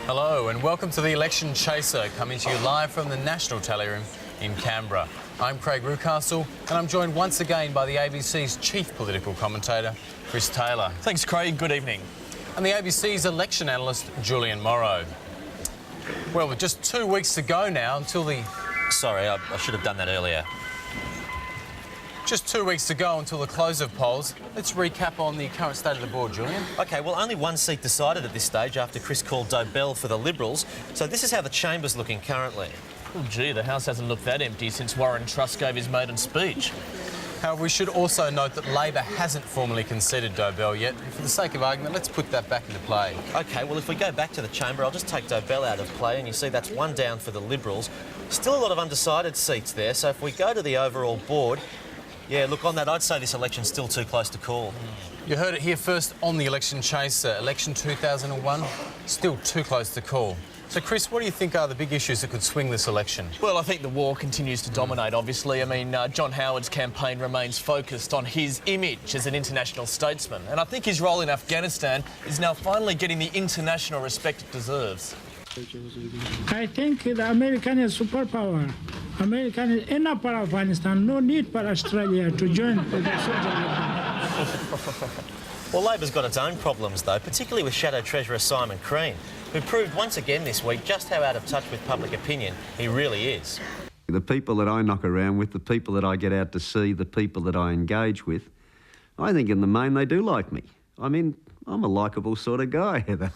Hello and welcome to the Election Chaser, coming to you live from the National Tally Room in Canberra. I'm Craig Rucastle and I'm joined once again by the ABC's chief political commentator, Chris Taylor. Thanks, Craig. Good evening. And the ABC's election analyst, Julian Morrow. Well, with just 2 weeks to go now until the... Sorry, I should have done that earlier. Just 2 weeks to go until the close of polls. Let's recap on the current state of the board, Julian. OK, well, only one seat decided at this stage after Chris called Dobell for the Liberals. So this is how the chamber's looking currently. Oh, gee, the House hasn't looked that empty since Warren Truss gave his maiden speech. However, we should also note that Labor hasn't formally conceded Dobell yet. And for the sake of argument, let's put that back into play. OK, well, if we go back to the chamber, I'll just take Dobell out of play, and you see that's one down for the Liberals. Still a lot of undecided seats there, so if we go to the overall board, yeah, look, on that, I'd say this election's still too close to call. You heard it here first on the Election Chaser. Election 2001, still too close to call. So, Chris, what do you think are the big issues that could swing this election? Well, I think the war continues to dominate, obviously. I mean, John Howard's campaign remains focused on his image as an international statesman. And I think his role in Afghanistan is now finally getting the international respect it deserves. I think the American is superpower. American is enough for Afghanistan. No need for Australia to join the soldier. Well, Labor's got its own problems, though, particularly with Shadow Treasurer Simon Crean, who proved once again this week just how out of touch with public opinion he really is. The people that I knock around with, the people that I get out to see, the people that I engage with, I think in the main they do like me. I mean, I'm a likeable sort of guy, Heather.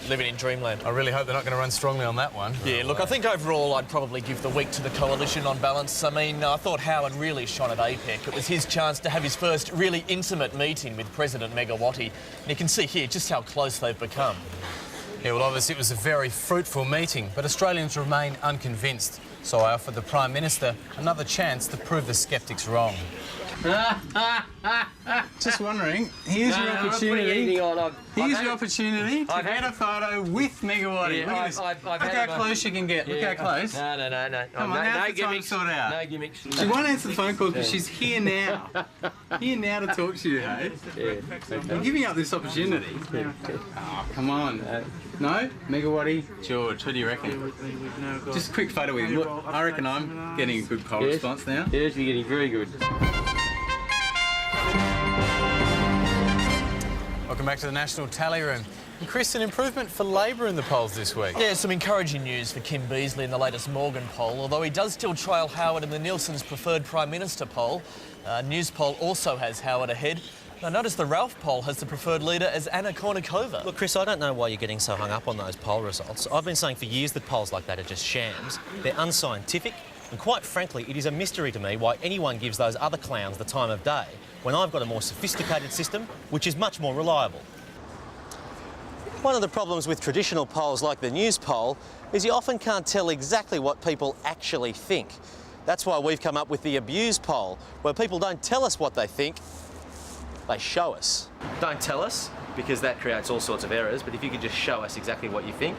Living in dreamland. I really hope they're not going to run strongly on that one. Yeah, look, I think overall I'd probably give the week to the coalition on balance. I mean, I thought Howard really shone at APEC. It was his chance to have his first really intimate meeting with President Megawati. And you can see here just how close they've become. Yeah, well, obviously it was a very fruitful meeting, but Australians remain unconvinced. So I offered the Prime Minister another chance to prove the sceptics wrong. Just wondering, here's your opportunity. Here's your opportunity to get a photo with Megawati. Look at this. Look how close you can get. Look how close. No. Come on, now's the time to sort out. No gimmicks. She won't answer the phone call because she's here now. Here now to talk to you, hey? I'm giving up this opportunity. Oh, come on. No? Megawati? George, who do you reckon? Just a quick photo with him. Look, I reckon I'm getting a good poll response now. Yes, you're getting very good. Welcome back to the National Tally Room. And Chris, an improvement for Labor in the polls this week. Yeah, some encouraging news for Kim Beazley in the latest Morgan poll, although he does still trail Howard in the Nielsen's preferred Prime Minister poll. News poll also has Howard ahead. Now, notice the Ralph poll has the preferred leader as Anna Kournikova. Look, Chris, I don't know why you're getting so hung up on those poll results. I've been saying for years that polls like that are just shams. They're unscientific, and quite frankly, it is a mystery to me why anyone gives those other clowns the time of day when I've got a more sophisticated system, which is much more reliable. One of the problems with traditional polls like the News poll is you often can't tell exactly what people actually think. That's why we've come up with the Abuse poll, where people don't tell us what they think, they show us. Don't tell us, because that creates all sorts of errors, but if you could just show us exactly what you think.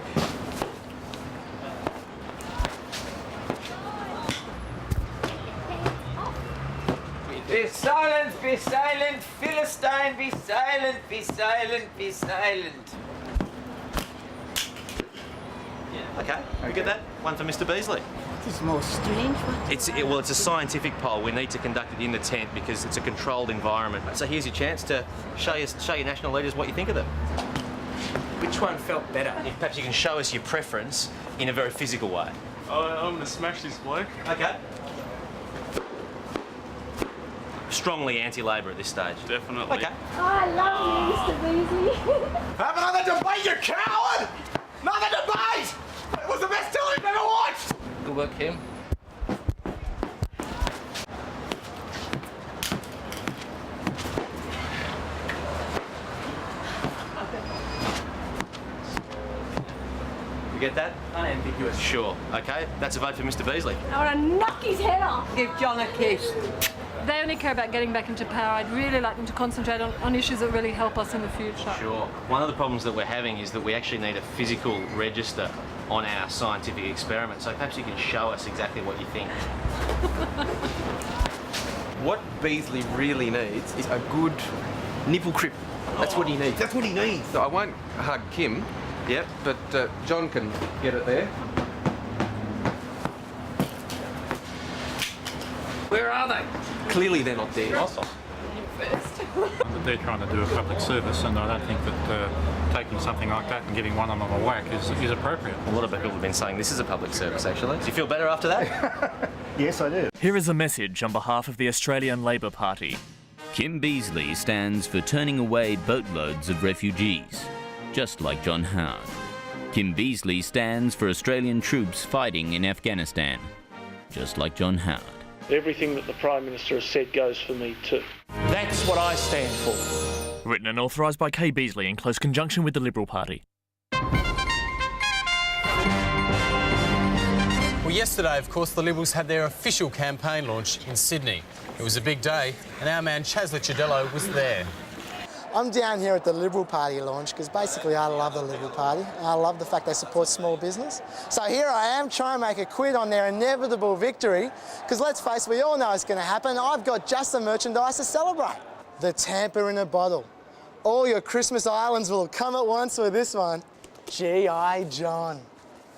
Be silent, Philistine, be silent, be silent, be silent. Yeah, OK, we get that? One for Mr Beazley. This is the most strange one. Well, it's a scientific poll. We need to conduct it in the tent because it's a controlled environment. So here's your chance to show your national leaders what you think of them. Which one felt better? If perhaps you can show us your preference in a very physical way. I'm going to smash this bloke. OK. Strongly anti-Labor at this stage. Definitely. OK. I love you, Mr. Beazley. Have another debate, you coward! Another debate! It was the best television I've ever watched! Good work, Kim. You get that? Unambiguous. Sure. OK. That's a vote for Mr Beazley. I want to knock his head off. Give John a kiss. They only care about getting back into power. I'd really like them to concentrate on issues that really help us in the future. Sure. One of the problems that we're having is that we actually need a physical register on our scientific experiment. So perhaps you can show us exactly what you think. What Beazley really needs is a good nipple grip. That's what he needs. That's what he needs. So I won't hug Kim, Yep, but John can get it there. Where are they? Clearly they're not there. They're trying to do a public service, and I don't think that taking something like that and giving one of them a whack is appropriate. A lot of people have been saying this is a public service, actually. Do you feel better after that? Yes, I do. Here is a message on behalf of the Australian Labor Party. Kim Beazley stands for turning away boatloads of refugees, just like John Howard. Kim Beazley stands for Australian troops fighting in Afghanistan, just like John Howard. Everything that the Prime Minister has said goes for me too. That's what I stand for. Written and authorised by Kay Beazley in close conjunction with the Liberal Party. Well, yesterday, of course, the Liberals had their official campaign launch in Sydney. It was a big day, and our man Chas Licciardello was there. I'm down here at the Liberal Party launch because basically I love the Liberal Party. I love the fact they support small business. So here I am trying to make a quid on their inevitable victory because let's face it, we all know it's going to happen. I've got just the merchandise to celebrate. The Tampa in a bottle. All your Christmas islands will come at once with this one. G.I. John.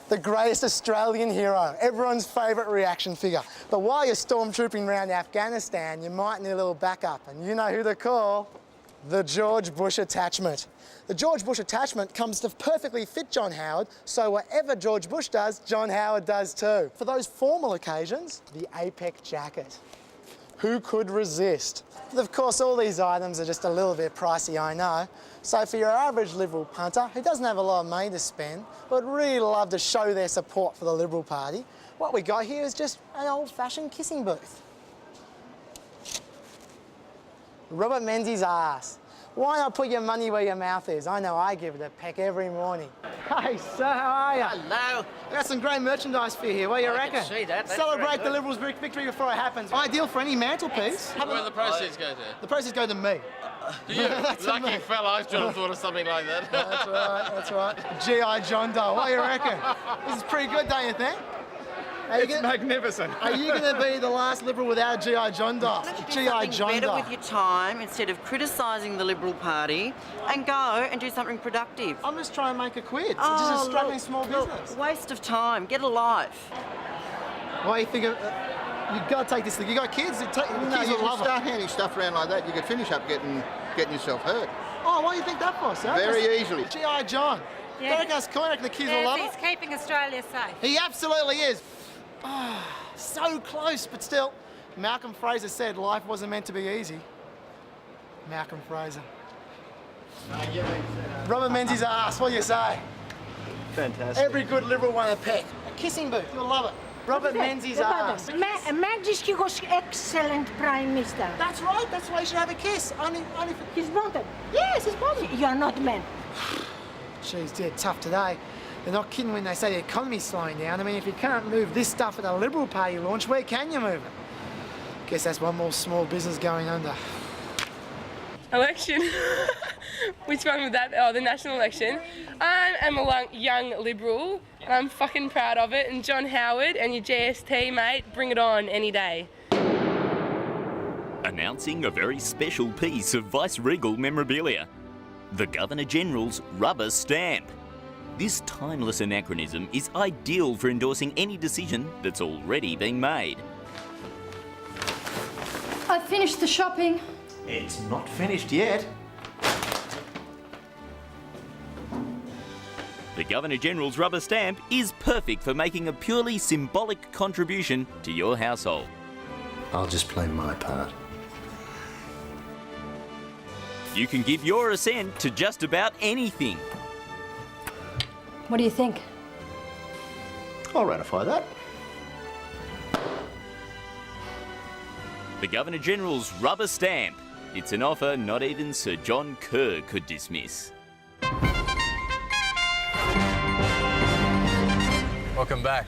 The greatest Australian hero, everyone's favourite reaction figure. But while you're stormtrooping around Afghanistan, you might need a little backup, and you know who to call. The George Bush attachment. The George Bush attachment comes to perfectly fit John Howard, so whatever George Bush does, John Howard does too. For those formal occasions, the APEC jacket. Who could resist? But of course, all these items are just a little bit pricey, I know. So for your average Liberal punter who doesn't have a lot of money to spend, but would really love to show their support for the Liberal Party, what we got here is just an old-fashioned kissing booth. Robert Menzies ass. Why not put your money where your mouth is? I know I give it a peck every morning. Hey, sir, how are you? Hello. I got some great merchandise for you here. What do you reckon? I can see that. That's Celebrate the Liberals' victory before it happens. Ideal for any mantelpiece. Where do the proceeds go to? The proceeds go to me. Do you? Lucky fella, I should have thought of something like that. That's right, that's right. G.I. John doll. What do you reckon? This is pretty good, don't you think? It's magnificent. Are you going to be the last Liberal without a G.I. John doll? G.I. John better doll. with your time instead of criticising the Liberal Party and go and do something productive. I'm just trying to make a quid. It's just a struggling small business. Waste of time. Get a life. Why you think of... you've got to take this thing. You got kids? The kids you will love start it. handing stuff around like that, you could finish up getting yourself hurt. Oh, why do you think that for, sir? Very easily. G.I. John. Yeah. Don't reckon that's cool? I reckon the kids will love it? He's keeping Australia safe. He absolutely is. Oh, so close, but still. Malcolm Fraser said life wasn't meant to be easy. Malcolm Fraser. Robert Menzies ass, what do you say? Fantastic. Every good Liberal won a peck. A kissing booth, you'll love it. Robert Menzies ass. Menzies was excellent Prime Minister. That's right, that's why you should have a kiss. Only for... He's wanted. Yes, he's wanted. You are not men. Jeez, they're tough today. They're not kidding when they say the economy's slowing down. I mean, if you can't move this stuff at a Liberal Party launch, where can you move it? Guess that's one more small business going under. Election. Which one was that? Oh, the national election. I am a young Liberal, and I'm fucking proud of it. And John Howard and your GST, mate, bring it on any day. Announcing a very special piece of Vice-Regal memorabilia. The Governor-General's rubber stamp. This timeless anachronism is ideal for endorsing any decision that's already been made. I finished the shopping. It's not finished yet. The Governor-General's rubber stamp is perfect for making a purely symbolic contribution to your household. I'll just play my part. You can give your assent to just about anything. What do you think? I'll ratify that. The Governor-General's rubber stamp. It's an offer not even Sir John Kerr could dismiss. Welcome back.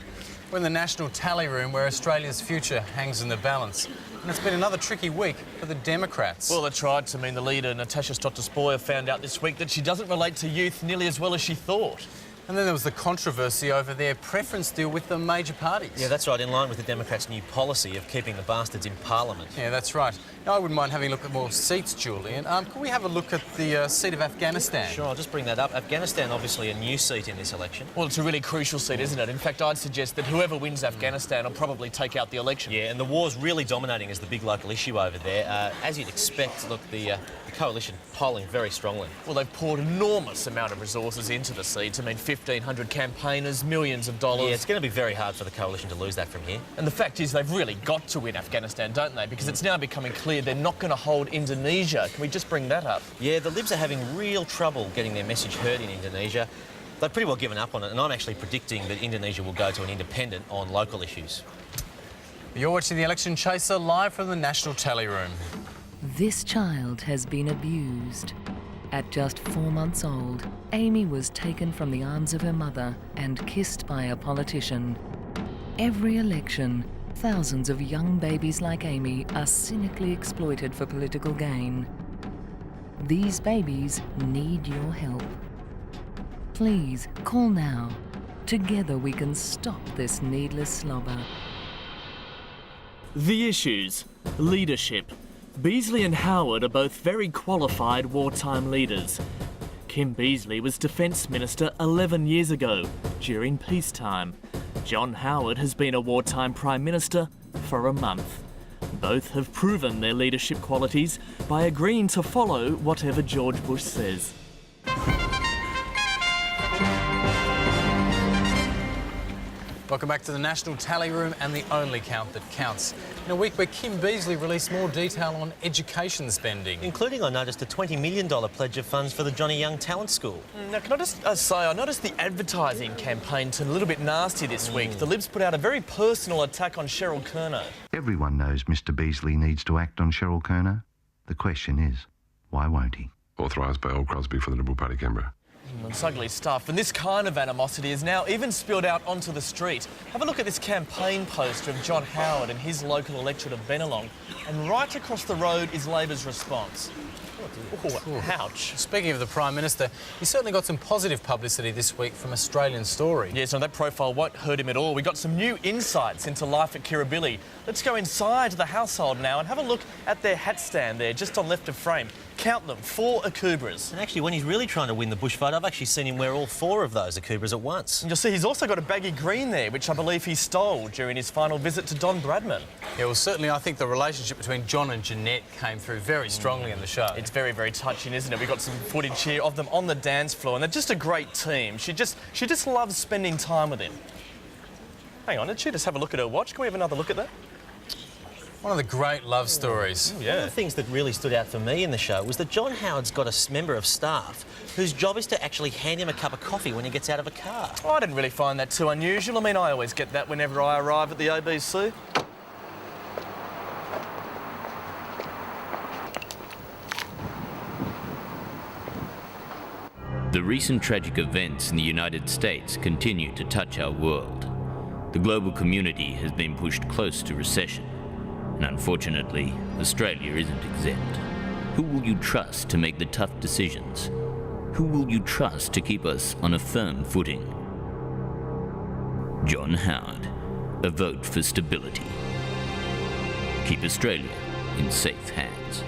We're in the National Tally Room where Australia's future hangs in the balance. And it's been another tricky week for the Democrats. Well, that's right. The leader, Natasha Stott-Despoja, found out this week that she doesn't relate to youth nearly as well as she thought. And then there was the controversy over their preference deal with the major parties. Yeah, that's right, in line with the Democrats' new policy of keeping the bastards in Parliament. Yeah, that's right. Now, I wouldn't mind having a look at more seats, Julian. Can we have a look at the seat of Afghanistan? Sure, I'll just bring that up. Afghanistan, obviously a new seat in this election. Well, it's a really crucial seat, isn't it? In fact, I'd suggest that whoever wins Afghanistan will probably take out the election. Yeah, and the war's really dominating as the big local issue over there. As you'd expect, look, the coalition polling very strongly. Well, they've poured enormous amount of resources into the seat. I mean, 1,500 campaigners, millions of dollars. Yeah, it's going to be very hard for the coalition to lose that from here. And the fact is they've really got to win Afghanistan, don't they? Because it's now becoming clear they're not going to hold Indonesia. Can we just bring that up? Yeah, the Libs are having real trouble getting their message heard in Indonesia. They've pretty well given up on it, and I'm actually predicting that Indonesia will go to an independent on local issues. You're watching the Election Chaser live from the National Tally Room. This child has been abused. At just 4 months old, Amy was taken from the arms of her mother and kissed by a politician. Every election, thousands of young babies like Amy are cynically exploited for political gain. These babies need your help. Please call now. Together we can stop this needless slobber. The issues. Leadership. Beazley and Howard are both very qualified wartime leaders. Kim Beazley was Defence Minister 11 years ago, during peacetime. John Howard has been a wartime Prime Minister for a month. Both have proven their leadership qualities by agreeing to follow whatever George Bush says. Welcome back to the National Tally Room and the only count that counts. In a week where Kim Beazley released more detail on education spending. Including, I noticed, a $20 million pledge of funds for the Johnny Young Talent School. Now, can I just say, I noticed the advertising campaign turned a little bit nasty this week. The Libs put out a very personal attack on Cheryl Kerner. Everyone knows Mr Beazley needs to act on Cheryl Kerner. The question is, why won't he? Authorised by Earl Crosby for the Liberal Party, Canberra. It's ugly stuff, and this kind of animosity is now even spilled out onto the street. Have a look at this campaign poster of John Howard and his local electorate of Bennelong, and right across the road is Labor's response. Oh, ouch. Speaking of the Prime Minister, he certainly got some positive publicity this week from Australian Story. Yes, and that profile won't hurt him at all. We got some new insights into life at Kirribilli. Let's go inside the household now and have a look at their hat stand there, just on left of frame. Count them, 4 akubras. And actually, when he's really trying to win the bush vote, I've actually seen him wear all 4 of those akubras at once. And you'll see he's also got a baggy green there, which I believe he stole during his final visit to Don Bradman. Yeah, well, certainly I think the relationship between John and Jeanette came through very strongly in the show. It's very, very touching, isn't it? We've got some footage here of them on the dance floor, and they're just a great team. She just loves spending time with him. Hang on, did she just have a look at her watch? Can we have another look at that? One of the great love stories. One of the things that really stood out for me in the show was that John Howard's got a member of staff whose job is to actually hand him a cup of coffee when he gets out of a car. Oh, I didn't really find that too unusual. I mean, I always get that whenever I arrive at the ABC. The recent tragic events in the United States continue to touch our world. The global community has been pushed close to recession. And unfortunately, Australia isn't exempt. Who will you trust to make the tough decisions? Who will you trust to keep us on a firm footing? John Howard, a vote for stability. Keep Australia in safe hands.